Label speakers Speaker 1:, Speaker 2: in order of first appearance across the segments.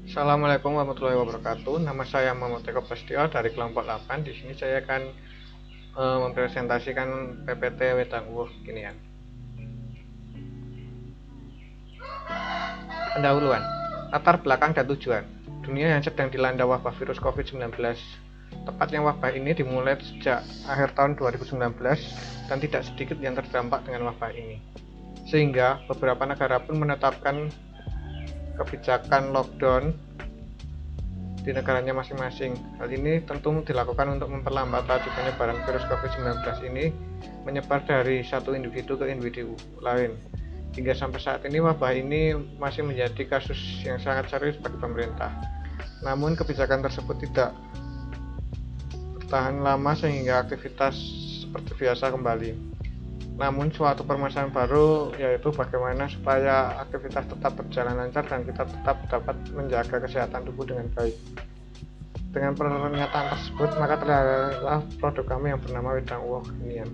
Speaker 1: Assalamualaikum warahmatullahi wabarakatuh. Nama saya Muhammad Eko Prastio dari kelompok 8. Di sini saya akan mempresentasikan PPT Wedang Uwuh Kinian. Pendahuluan, latar belakang dan tujuan. Dunia yang sedang dilanda wabah virus COVID-19. Tepatnya wabah ini dimulai sejak akhir tahun 2019 dan tidak sedikit yang terdampak dengan wabah ini. Sehingga beberapa negara pun menetapkan kebijakan lockdown di negaranya masing-masing. Hal ini tentu dilakukan untuk memperlambat laju penyebaran virus COVID-19 ini menyebar dari satu individu ke individu lain. Hingga sampai saat ini wabah ini masih menjadi kasus yang sangat serius bagi pemerintah. Namun kebijakan tersebut tidak bertahan lama sehingga aktivitas seperti biasa kembali. Namun suatu permasalahan baru yaitu bagaimana supaya aktivitas tetap berjalan lancar dan kita tetap dapat menjaga kesehatan tubuh dengan baik. Dengan pernyataan tersebut, maka terlahirlah produk kami yang bernama Wedang Uwuh Kinian.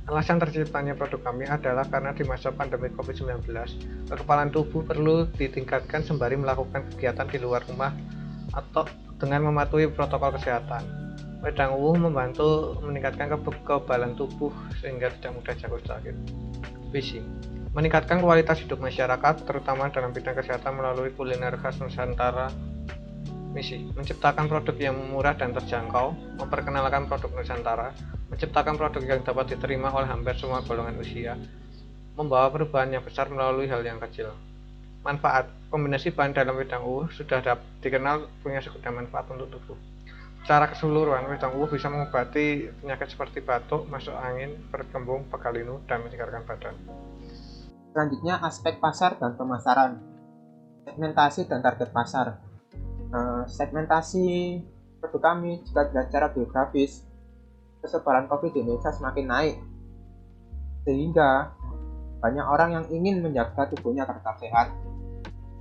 Speaker 1: Alasan terciptanya produk kami adalah karena di masa pandemi COVID-19, kekebalan tubuh perlu ditingkatkan sembari melakukan kegiatan di luar rumah atau dengan mematuhi protokol kesehatan. Wedang Uwuh membantu meningkatkan kekebalan tubuh sehingga tidak mudah jatuh sakit. Visi: meningkatkan kualitas hidup masyarakat, terutama dalam bidang kesehatan melalui kuliner khas Nusantara. Misi: menciptakan produk yang murah dan terjangkau, memperkenalkan produk Nusantara, menciptakan produk yang dapat diterima oleh hampir semua golongan usia, membawa perubahan yang besar melalui hal yang kecil. Manfaat: kombinasi bahan dalam Wedang Uwuh sudah dikenal punya segudang manfaat untuk tubuh. Secara keseluruhan, Wedang Uwuh bisa mengobati penyakit seperti batuk, masuk angin, perut kembung, pegal linu, dan menyegarkan badan.
Speaker 2: Selanjutnya, aspek pasar dan pemasaran, segmentasi dan target pasar. Segmentasi produk kami jika dilihat secara geografis, kesebaran COVID di Indonesia semakin naik, sehingga banyak orang yang ingin menjaga tubuhnya agar tetap sehat.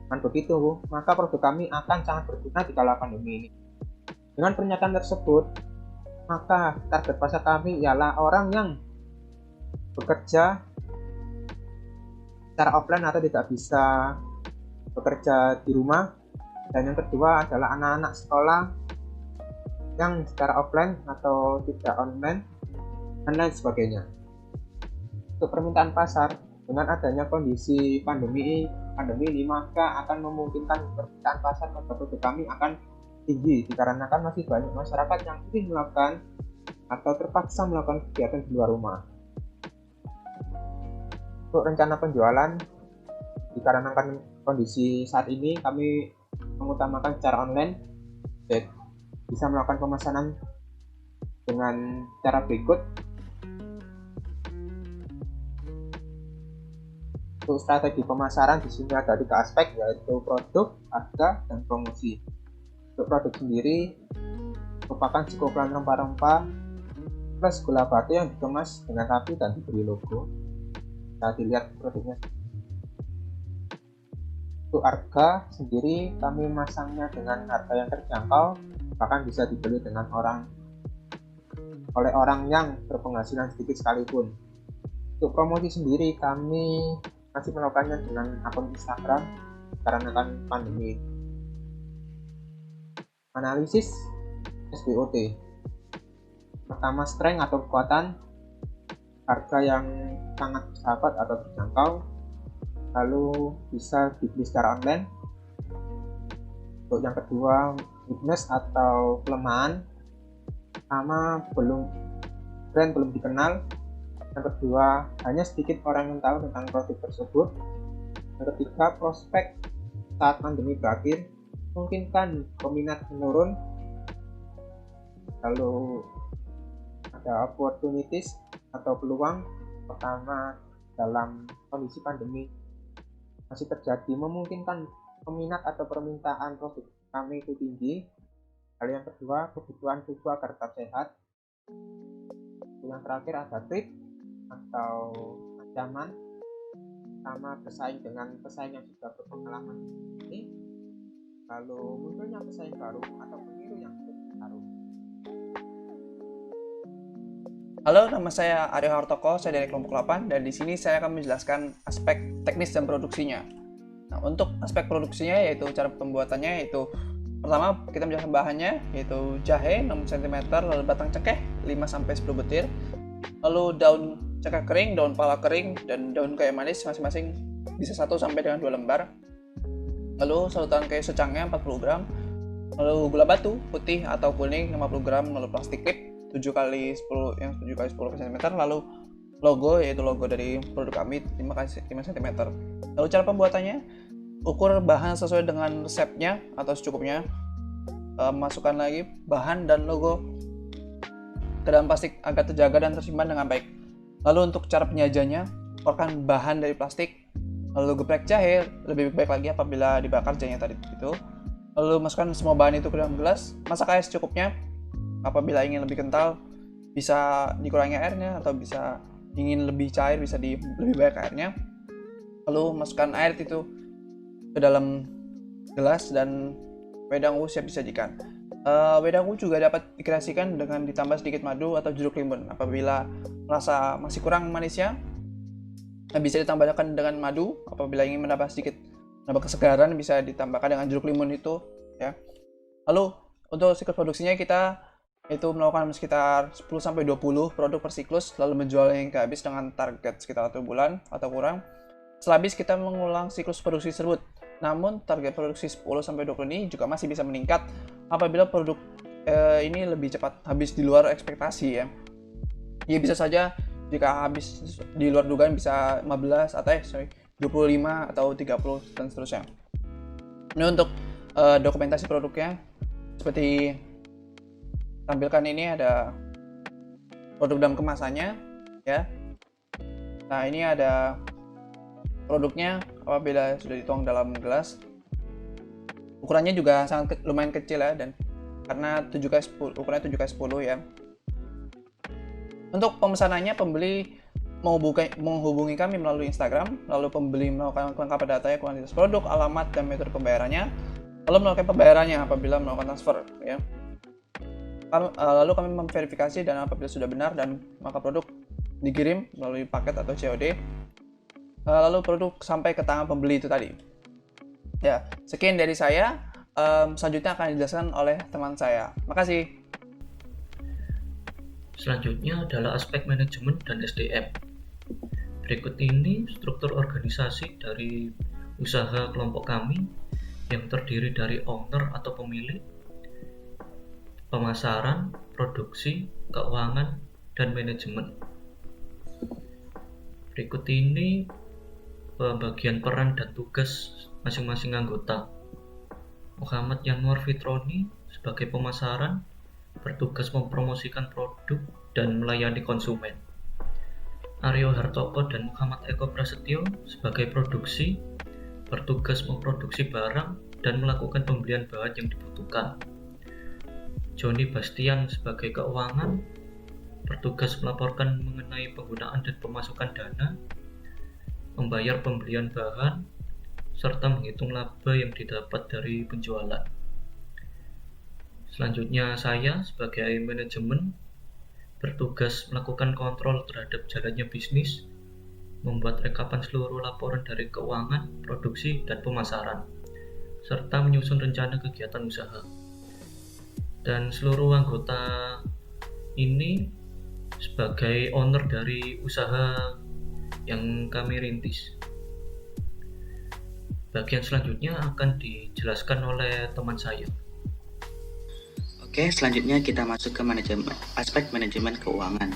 Speaker 2: Dengan begitu, maka produk kami akan sangat berguna di kala pandemi ini. Dengan pernyataan tersebut, maka target pasar kami ialah orang yang bekerja secara offline atau tidak bisa bekerja di rumah, dan yang kedua adalah anak-anak sekolah yang secara offline atau tidak online, dan lain sebagainya. Untuk permintaan pasar, dengan adanya kondisi pandemi ini, maka akan memungkinkan permintaan pasar produk kami akan tinggi, dikarenakan masih banyak masyarakat yang ingin melakukan atau terpaksa melakukan kegiatan di luar rumah. Untuk rencana penjualan, dikarenakan kondisi saat ini kami mengutamakan secara online, bisa melakukan pemesanan dengan cara berikut. Untuk strategi pemasaran di sini ada 3 aspek, yaitu produk, harga, dan promosi. Untuk produk sendiri merupakan sekumpulan rempah-rempah plus gula batu yang dikemas dengan rapi dan diberi logo. Bisa dilihat produknya. Untuk harga sendiri kami memasangnya dengan harga yang terjangkau, bahkan bisa dibeli dengan oleh orang yang berpenghasilan sedikit sekalipun. Untuk promosi sendiri kami masih melakukannya dengan akun Instagram karena kan pandemi. Analisis SWOT. Pertama, strength atau kekuatan, harga yang sangat bersahabat atau terjangkau, lalu bisa dibeli secara online. Untuk yang kedua, weakness atau kelemahan, pertama brand belum dikenal. Yang kedua, hanya sedikit orang yang tahu tentang produk tersebut. Yang ketiga, prospek saat pandemi berakhir, memungkinkan peminat menurun. Lalu ada opportunities atau peluang, pertama dalam kondisi pandemi masih terjadi, memungkinkan peminat atau permintaan produk kami itu tinggi. Lalu yang kedua, kebutuhan tubuh agar tetap sehat. Yang terakhir ada trik atau ancaman, sama bersaing dengan pesaing yang sudah berpengalaman ini, lalu munculnya pesaing baru atau peniru yang sudah bertarung.
Speaker 3: Halo, nama saya Aryo Hartoko, saya dari kelompok 8 dan di sini saya akan menjelaskan aspek teknis dan produksinya. Nah, untuk aspek produksinya yaitu cara pembuatannya yaitu pertama kita menjelaskan bahannya yaitu jahe 6 cm, lalu batang cengkeh 5-10 butir, lalu daun cengkeh kering, daun pala kering, dan daun kayu manis masing-masing bisa 1 sampai dengan 2 lembar. Lalu salutan kayu secangnya 40 gram, lalu gula batu putih atau kuning 50 gram, lalu plastik klip 7 kali 10 yang 7 kali 10 cm, lalu logo yaitu logo dari produk kami 5 cm. Lalu cara pembuatannya, ukur bahan sesuai dengan resepnya atau secukupnya. Masukkan lagi bahan dan logo ke dalam plastik agar terjaga dan tersimpan dengan baik. Lalu untuk cara penyajiannya, keluarkan bahan dari plastik, lalu geprek jahe, lebih baik lagi apabila dibakar jahenya tadi itu. Lalu masukkan semua bahan itu ke dalam gelas, masak air secukupnya. Apabila ingin lebih kental, bisa dikurangi airnya, atau bisa ingin lebih cair, bisa lebih banyak airnya. Lalu masukkan air itu ke dalam gelas dan wedang uwu siap disajikan. Wedang uwu juga dapat dikreasikan dengan ditambah sedikit madu atau jeruk limau. Apabila merasa masih kurang manisnya, bisa ditambahkan dengan madu. Apabila ingin menambah kesegaran, bisa ditambahkan dengan jeruk limau itu, ya. Lalu untuk siklus produksinya kita itu melakukan sekitar 10-20 produk per siklus, lalu menjual hingga habis dengan target sekitar 1 bulan atau kurang. Setelah habis kita mengulang siklus produksi tersebut. Namun target produksi 10-20 ini juga masih bisa meningkat apabila produk ini lebih cepat habis di luar ekspektasi, ya. Ya bisa saja jika habis di luar dugaan bisa 25 atau 30 dan seterusnya. Ini untuk dokumentasi produknya seperti tampilkan ini ada produk dalam kemasannya, ya. Nah, ini ada produknya apabila sudah dituang dalam gelas. Ukurannya juga sangat lumayan kecil, ya, dan karena 7x10, ukurannya 7x10, ya. Untuk pemesanannya, pembeli menghubungi kami melalui Instagram, lalu pembeli melakukan kelengkapan datanya, kuantitas produk, alamat, dan metode pembayarannya, lalu melakukan pembayarannya apabila melakukan transfer, ya. Lalu kami memverifikasi dan apabila sudah benar dan maka produk dikirim melalui paket atau COD. Lalu produk sampai ke tangan pembeli itu tadi. Ya, sekian dari saya. Selanjutnya akan dijelaskan oleh teman saya. Makasih.
Speaker 4: Selanjutnya adalah aspek manajemen dan SDM. Berikut ini struktur organisasi dari usaha kelompok kami yang terdiri dari owner atau pemilik, pemasaran, produksi, keuangan, dan manajemen. Berikut ini pembagian peran dan tugas masing-masing anggota. Muhammad Yanwar Fitroni sebagai pemasaran bertugas mempromosikan produk dan melayani konsumen. Aryo Hartoko dan Muhammad Eko Prasetyo sebagai produksi bertugas memproduksi barang dan melakukan pembelian bahan yang dibutuhkan. Joni Bastian sebagai keuangan bertugas melaporkan mengenai penggunaan dan pemasukan dana, membayar pembelian bahan, serta menghitung laba yang didapat dari penjualan. Selanjutnya saya sebagai manajemen bertugas melakukan kontrol terhadap jalannya bisnis, membuat rekapan seluruh laporan dari keuangan, produksi, dan pemasaran, serta menyusun rencana kegiatan usaha. Dan seluruh anggota ini sebagai owner dari usaha yang kami rintis. Bagian selanjutnya akan dijelaskan oleh teman saya.
Speaker 5: Oke, selanjutnya kita masuk ke aspek manajemen keuangan.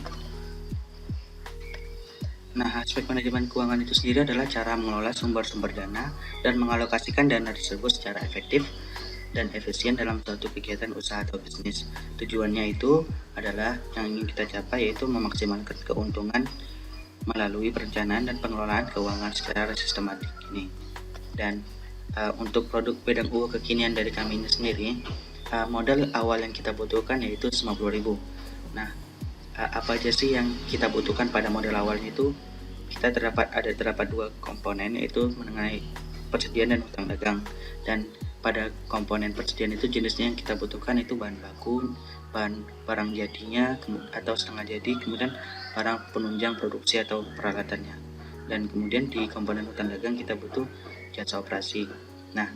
Speaker 5: Nah, aspek manajemen keuangan itu sendiri adalah cara mengelola sumber-sumber dana dan mengalokasikan dana tersebut secara efektif dan efisien dalam suatu kegiatan usaha atau bisnis. Tujuannya itu adalah yang ingin kita capai, yaitu memaksimalkan keuntungan melalui perencanaan dan pengelolaan keuangan secara sistematik ini. Dan untuk produk wedang uwu kekinian dari kami ini sendiri, modal awal yang kita butuhkan yaitu 50.000. Nah, apa aja sih yang kita butuhkan pada modal awalnya itu? Kita terdapat dua komponen, yaitu mengenai persediaan dan hutang dagang. Dan pada komponen persediaan itu jenisnya yang kita butuhkan itu bahan baku, barang jadinya atau setengah jadi, kemudian barang penunjang produksi atau peralatannya. Dan kemudian di komponen hutang dagang kita butuh jasa operasi. Nah,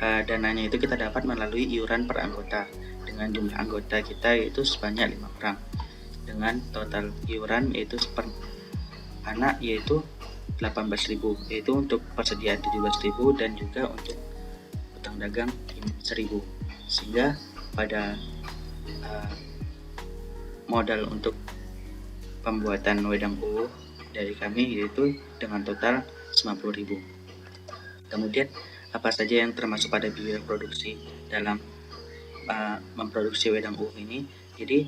Speaker 5: dananya itu kita dapat melalui iuran per anggota dengan jumlah anggota kita yaitu sebanyak 5 orang dengan total iuran yaitu per anak yaitu 18.000, yaitu untuk persediaan 17.000 dan juga untuk utang dagang 1.000, sehingga pada modal untuk pembuatan wedang UU dari kami yaitu dengan total 90.000. Kemudian apa saja yang termasuk pada biaya produksi dalam memproduksi wedang UU ini? Jadi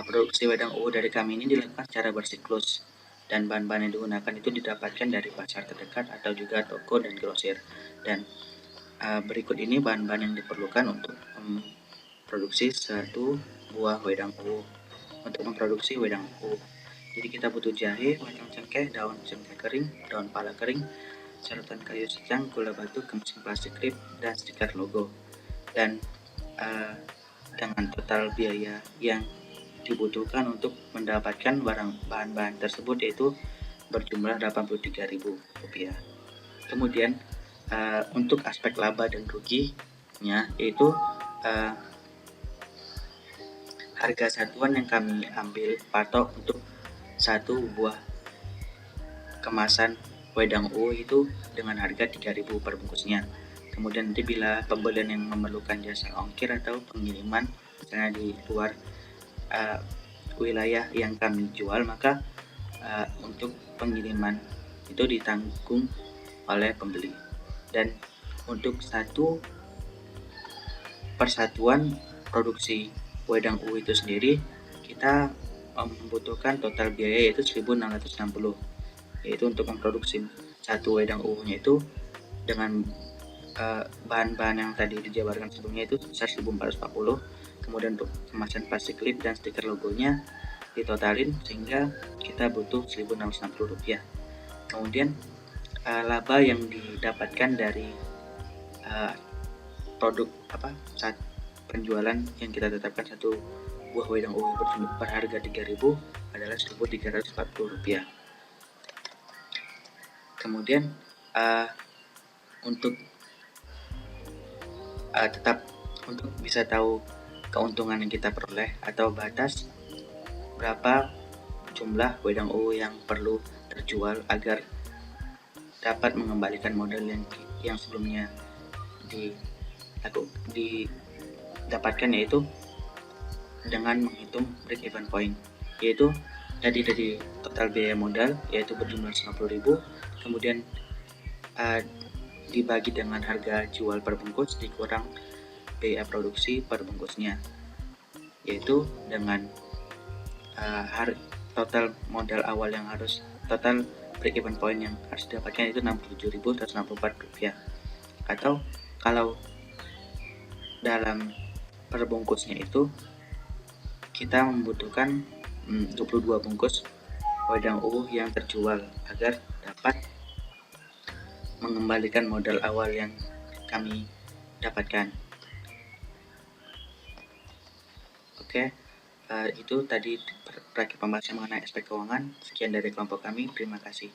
Speaker 5: produksi wedang UU dari kami ini dilakukan secara bersiklus dan bahan-bahan yang digunakan itu didapatkan dari pasar terdekat atau juga toko dan grosir. Dan berikut ini bahan-bahan yang diperlukan untuk memproduksi satu buah wedang UU. Untuk memproduksi wedang UU, jadi kita butuh jahe, batang cengkeh, daun cengkeh kering, daun pala kering, sarutan kayu secang, gula batu, kemasan plastik klip, dan stiker logo. Dan dengan total biaya yang dibutuhkan untuk mendapatkan bahan-bahan tersebut yaitu berjumlah Rp83.000. Kemudian untuk aspek laba dan ruginya yaitu harga satuan yang kami ambil patok untuk satu buah kemasan wedang UU itu dengan harga 3.000 per bungkusnya. Kemudian nanti bila pembelian yang memerlukan jasa ongkir atau pengiriman misalnya di luar wilayah yang kami jual, maka untuk pengiriman itu ditanggung oleh pembeli. Dan untuk satu persatuan produksi wedang UU itu sendiri kita membutuhkan total biaya yaitu 1.660, yaitu untuk memproduksi satu wedang UU-nya itu dengan bahan-bahan yang tadi dijabarkan sebelumnya itu sebesar 1.440. Kemudian untuk kemasan plastik klip dan stiker logonya ditotalin sehingga kita butuh Rp1.660. Kemudian laba yang didapatkan dari produk saat penjualan yang kita tetapkan satu buah wedang UU berharga 3.000 adalah Rp1.340. Kemudian untuk tetap untuk bisa tahu keuntungan yang kita peroleh atau batas berapa jumlah wedang UU yang perlu terjual agar dapat mengembalikan modal yang sebelumnya didapatkan, yaitu dengan menghitung break even point, yaitu tadi dari total biaya modal yaitu berjumlah 90.000, kemudian dibagi dengan harga jual per bungkus dikurang biaya produksi per bungkusnya, yaitu dengan total modal awal yang harus total break even point yang harus didapatkan itu Rp67.164, atau kalau dalam per bungkusnya itu kita membutuhkan 22 bungkus wedang UU yang terjual agar dapat mengembalikan modal awal yang kami dapatkan. Oke, itu tadi terakhir pembahasan mengenai aspek keuangan. Sekian dari kelompok kami, terima kasih.